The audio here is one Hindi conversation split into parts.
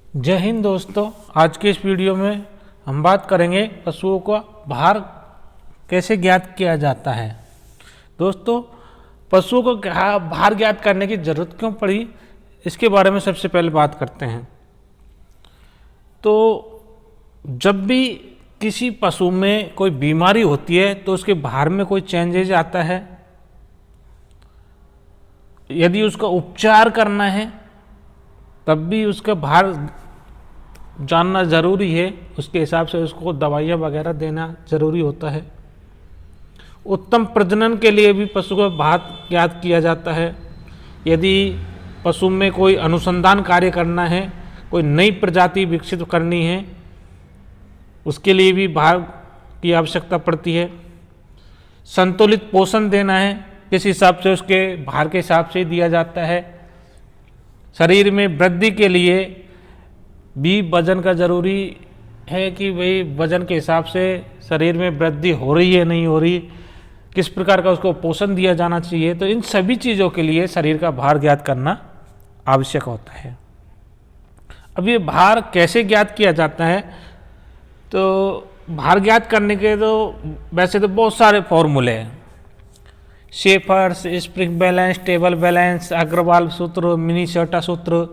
जय हिंद दोस्तों। आज के इस वीडियो में हम बात करेंगे पशुओं का भार कैसे ज्ञात किया जाता है। दोस्तों, पशुओं को भार ज्ञात करने की ज़रूरत क्यों पड़ी, इसके बारे में सबसे पहले बात करते हैं। तो जब भी किसी पशु में कोई बीमारी होती है तो उसके भार में कोई चेंजेज आता है। यदि उसका उपचार करना है तब भी उसका भार जानना ज़रूरी है, उसके हिसाब से उसको दवाइयाँ वगैरह देना ज़रूरी होता है। उत्तम प्रजनन के लिए भी पशु का भार ज्ञात किया जाता है। यदि पशु में कोई अनुसंधान कार्य करना है, कोई नई प्रजाति विकसित करनी है, उसके लिए भी भार की आवश्यकता पड़ती है। संतुलित पोषण देना है, किस हिसाब से उसके भार के हिसाब से दिया जाता है। शरीर में वृद्धि के लिए भी वजन का ज़रूरी है कि भाई वजन के हिसाब से शरीर में वृद्धि हो रही है नहीं हो रही, किस प्रकार का उसको पोषण दिया जाना चाहिए। तो इन सभी चीज़ों के लिए शरीर का भार ज्ञात करना आवश्यक होता है। अब ये भार कैसे ज्ञात किया जाता है, तो भार ज्ञात करने के तो वैसे तो बहुत सारे फॉर्मूले हैं। शेफर्स, spring balance, table balance, Agarwal सूत्र, मिनीसोटा सूत्र,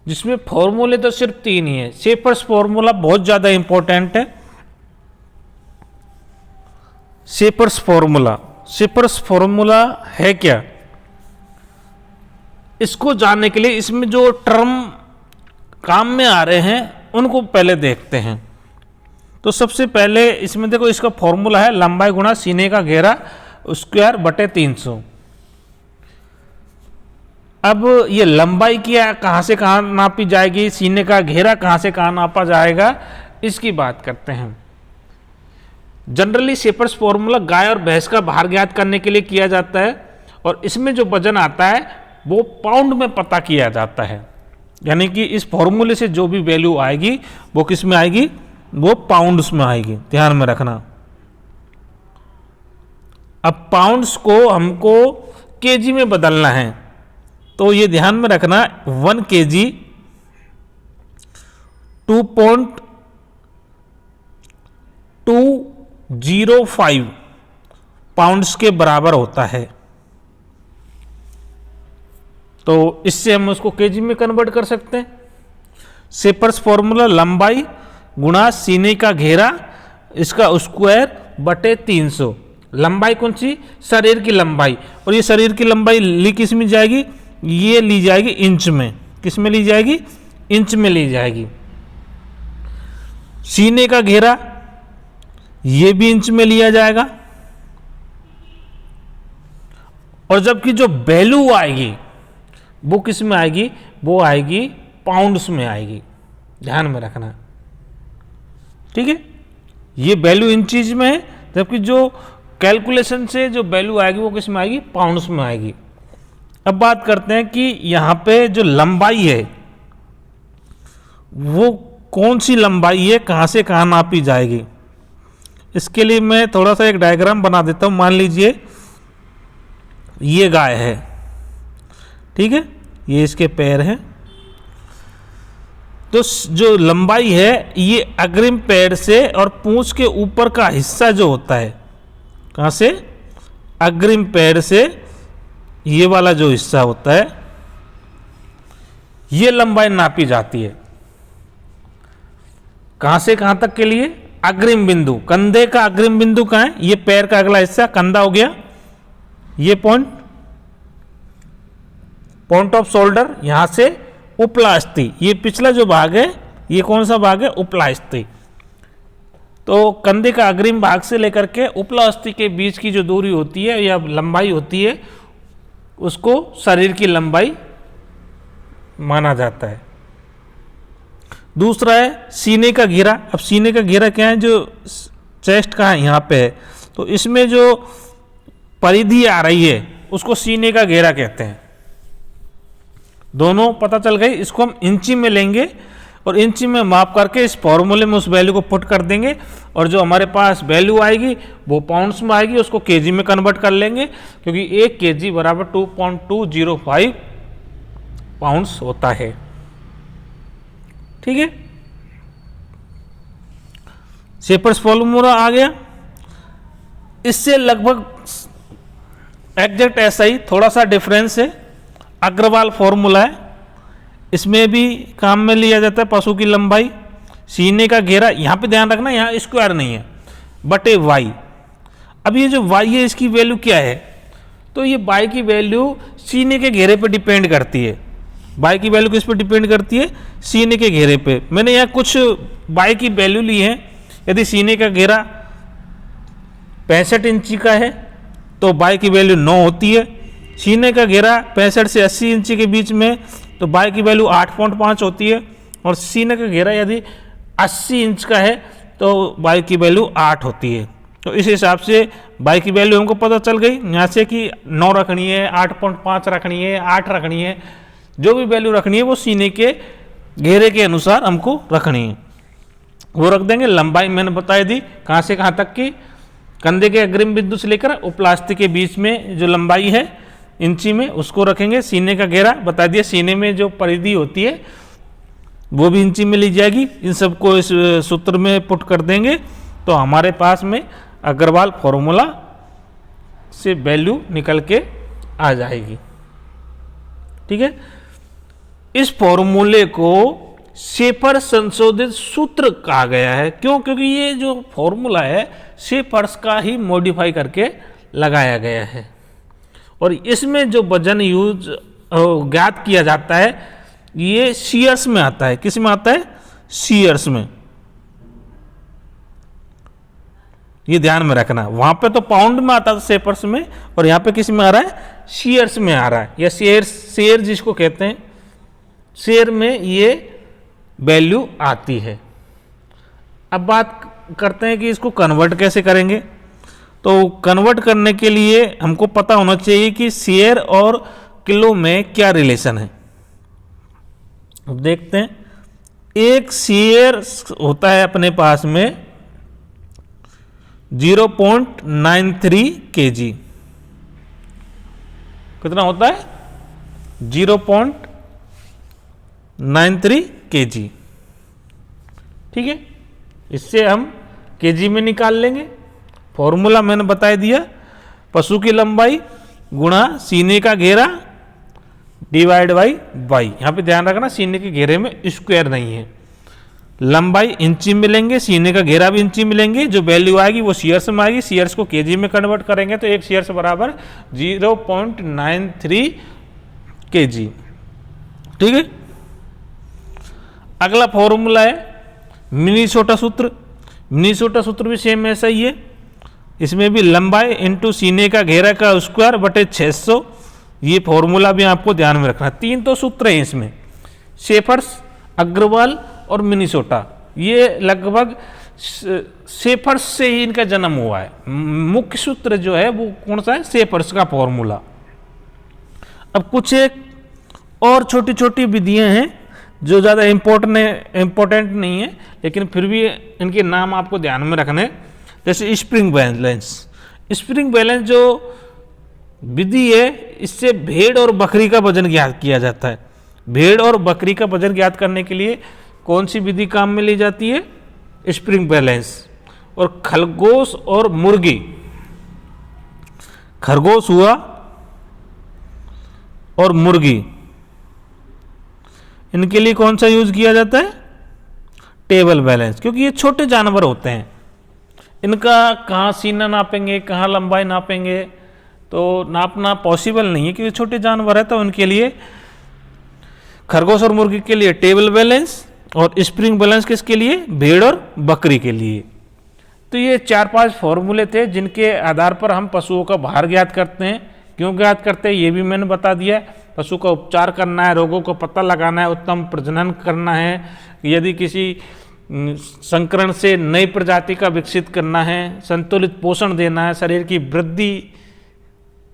जिसमें फॉर्मूले तो सिर्फ 3 ही है। शेफर्स फॉर्मूला बहुत ज़्यादा इंपॉर्टेंट है। शेफर्स फॉर्मूला है क्या, इसको जानने के लिए इसमें जो टर्म काम में आ रहे हैं उनको पहले देखते हैं। तो सबसे पहले इसमें देखो, इसका फॉर्मूला है लंबाई गुणा सीने का घेरा स्क्वायर बटे 300। अब ये लंबाई क्या कहाँ से कहाँ नापी जाएगी, सीने का घेरा कहाँ से कहाँ नापा जाएगा, इसकी बात करते हैं। जनरली शेफर्स फॉर्मूला गाय और भैंस का भार ज्ञात करने के लिए किया जाता है, और इसमें जो वजन आता है वो पाउंड में पता किया जाता है। यानी कि इस फॉर्मूले से जो भी वैल्यू आएगी वो किस में आएगी, वो पाउंड्स में आएगी, ध्यान में रखना। अब पाउंड्स को हमको केजी में बदलना है, तो ये ध्यान में रखना 1 kg 2.205 पाउंड्स के बराबर होता है। तो इससे हम उसको केजी में कन्वर्ट कर सकते हैं। शेफर्स फॉर्मूला लंबाई गुणा सीने का घेरा इसका स्क्वायर बटे 300। लंबाई कौन सी, शरीर की लंबाई, और ये शरीर की लंबाई ली किस में जाएगी, ये ली जाएगी इंच में। किस में ली जाएगी, इंच में ली जाएगी। सीने का घेरा ये भी इंच में लिया जाएगा, और जबकि जो वैल्यू आएगी वो किस में आएगी, वो आएगी पाउंड्स में आएगी, ध्यान में रखना। ठीक है, ये वैल्यू इंचीज में है, जबकि जो कैलकुलेशन से जो वैल्यू आएगी वो किस में आएगी, पाउंड्स में आएगी। अब बात करते हैं कि यहाँ पे जो लंबाई है वो कौन सी लंबाई है, कहाँ से कहाँ नापी जाएगी। इसके लिए मैं थोड़ा सा एक डायग्राम बना देता हूँ। मान लीजिए ये गाय है, ठीक है, ये इसके पैर हैं। तो जो लंबाई है ये अग्रिम पैर से और पूंछ के ऊपर का हिस्सा जो होता है, कहाँ से, अग्रिम पैर से ये वाला जो हिस्सा होता है, ये लंबाई नापी जाती है। कहां से कहां तक के लिए, अग्रिम बिंदु, कंधे का अग्रिम बिंदु कहां है, ये पैर का अगला हिस्सा कंधा हो गया, ये पॉइंट ऑफ शोल्डर, यहां से उपला अस्थि, ये पिछला जो भाग है, ये कौन सा भाग है, उपला अस्थि। तो कंधे का अग्रिम भाग से लेकर के उपला अस्थि के बीच की जो दूरी होती है या लंबाई होती है, उसको शरीर की लंबाई माना जाता है। दूसरा है सीने का घेरा। अब सीने का घेरा क्या है, जो चेस्ट का है यहाँ पे है, तो इसमें जो परिधि आ रही है उसको सीने का घेरा कहते हैं। दोनों पता चल गई। इसको हम इंची में लेंगे और इंची में माप करके इस फॉर्मूले में उस वैल्यू को पुट कर देंगे, और जो हमारे पास वैल्यू आएगी वो पाउंड्स में आएगी, उसको केजी में कन्वर्ट कर लेंगे, क्योंकि 1 kg बराबर 2.205 पाउंड्स होता है। ठीक है, शेपर्स फॉर्मूला आ गया। इससे लगभग एग्जैक्ट ऐसा ही, थोड़ा सा डिफरेंस है। अग्रवाल फॉर्मूला है, इसमें भी काम में लिया जाता है पशु की लंबाई, सीने का घेरा, यहाँ पे ध्यान रखना यहाँ स्क्वायर नहीं है, बटे वाई। अब ये जो वाई है इसकी वैल्यू क्या है, तो ये वाई की वैल्यू सीने के घेरे पे डिपेंड करती है। वाई की वैल्यू किस पे डिपेंड करती है, सीने के घेरे पे। मैंने यहाँ कुछ वाई की वैल्यू ली है। यदि सीने का घेरा 65 इंची का है तो वाई की वैल्यू 9 होती है। सीने का घेरा 65 से 80 इंची के बीच में तो वाई की वैल्यू 8.5 होती है। और सीने का घेरा यदि 80 इंच का है तो वाई की वैल्यू 8 होती है। तो इस हिसाब से वाई की वैल्यू हमको पता चल गई यहाँ से कि 9 रखनी है, 8.5 रखनी है, 8 रखनी है, जो भी वैल्यू रखनी है वो सीने के घेरे के अनुसार हमको रखनी है, वो रख देंगे। लंबाई मैंने बता दी कहाँ से कहाँ तक की, कंधे के अग्रिम बिंदु से लेकर उपलास्ति के बीच में जो लंबाई है इंची में उसको रखेंगे। सीने का घेरा बता दिया, सीने में जो परिधि होती है वो भी इंची में ली जाएगी। इन सबको इस सूत्र में पुट कर देंगे तो हमारे पास में अग्रवाल फॉर्मूला से वैल्यू निकल के आ जाएगी। ठीक है, इस फॉर्मूले को शेफर संशोधित सूत्र कहा गया है। क्यों? क्योंकि ये जो फॉर्मूला है शेफर्स का ही मॉडिफाई करके लगाया गया है और इसमें जो वजन यूज ज्ञात किया जाता है ये सीयर्स में आता है। किस में आता है? सीयर्स में। ये ध्यान में रखना, वहां पे तो पाउंड में आता था शेफर्स में और यहाँ पे किस में आ रहा है? सीयर्स में आ रहा है, या शेयर जिसको कहते हैं, शेयर में ये वैल्यू आती है। अब बात करते हैं कि इसको कन्वर्ट कैसे करेंगे। तो कन्वर्ट करने के लिए हमको पता होना चाहिए कि शेयर और किलो में क्या रिलेशन है। अब देखते हैं, एक शेयर होता है अपने पास में 0.93 kg। कितना होता है? 0.93 kg। ठीक है, इससे हम केजी में निकाल लेंगे। फॉर्मूला मैंने बता दिया, पशु की लंबाई गुणा सीने का घेरा डिवाइड बाई वाई। यहाँ पे ध्यान रखना सीने के घेरे में स्क्वायर नहीं है। लंबाई इंची में लेंगे, सीने का घेरा भी इंची में लेंगे, जो वैल्यू आएगी वो सीयर्स में आएगी। सीयर्स को केजी में कन्वर्ट करेंगे तो एक सीयर्स बराबर 0.93 kg। ठीक है, अगला फॉर्मूला है मिनीसोटा सूत्र। मिनीसोटा सूत्र भी सेम ऐसा ही है, इसमें भी लंबाई इंटू सीने का घेरा का स्क्वायर बटे 600। ये फॉर्मूला भी आपको ध्यान में रखना। 3 तो सूत्र हैं इसमें, शेफर्स, अग्रवाल और मिनीसोटा। ये लगभग शेफर्स से ही इनका जन्म हुआ है। मुख्य सूत्र जो है वो कौन सा है? शेफर्स का फॉर्मूला। अब कुछ एक और छोटी छोटी विधियां हैं जो ज़्यादा इम्पोर्टेंट नहीं है, लेकिन फिर भी इनके नाम आपको ध्यान में रखने। जैसे स्प्रिंग बैलेंस। स्प्रिंग बैलेंस जो विधि है इससे भेड़ और बकरी का वजन ज्ञात किया जाता है। भेड़ और बकरी का वजन ज्ञात करने के लिए कौन सी विधि काम में ली जाती है? Spring balance. और खरगोश और मुर्गी, खरगोश हुआ और मुर्गी, इनके लिए कौन सा यूज किया जाता है? Table balance. क्योंकि ये छोटे जानवर होते हैं, इनका कहाँ सीना नापेंगे, कहाँ लंबाई नापेंगे, तो नापना पॉसिबल नहीं है क्योंकि छोटे जानवर है। तो उनके लिए खरगोश और मुर्गी के लिए टेबल बैलेंस और स्प्रिंग बैलेंस किसके लिए? भेड़ और बकरी के लिए। तो ये 4-5 फॉर्मूले थे जिनके आधार पर हम पशुओं का भार ज्ञात करते हैं। क्यों ज्ञात करते हैं ये भी मैंने बता दिया। पशु का उपचार करना है, रोगों को पता लगाना है, उत्तम प्रजनन करना है, यदि किसी संकरण से नई प्रजाति का विकसित करना है, संतुलित पोषण देना है, शरीर की वृद्धि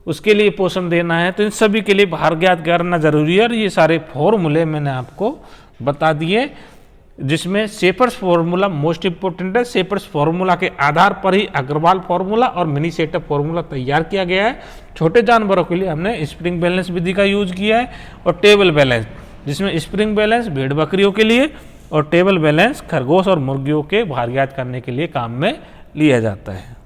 उसके लिए पोषण देना है, तो इन सभी के लिए भार ज्ञात करना जरूरी है। और ये सारे फॉर्मूले मैंने आपको बता दिए, जिसमें शेफर्स फॉर्मूला मोस्ट इंपोर्टेंट है। शेफर्स फॉर्मूला के आधार पर ही अग्रवाल फॉर्मूला और मिनीसोटा फॉर्मूला तैयार किया गया है। छोटे जानवरों के लिए हमने स्प्रिंग बैलेंस विधि का यूज किया है और टेबल बैलेंस, जिसमें स्प्रिंग बैलेंस भेड़ बकरियों के लिए और टेबल बैलेंस खरगोश और मुर्गियों के भार ज्ञात करने के लिए काम में लिया जाता है।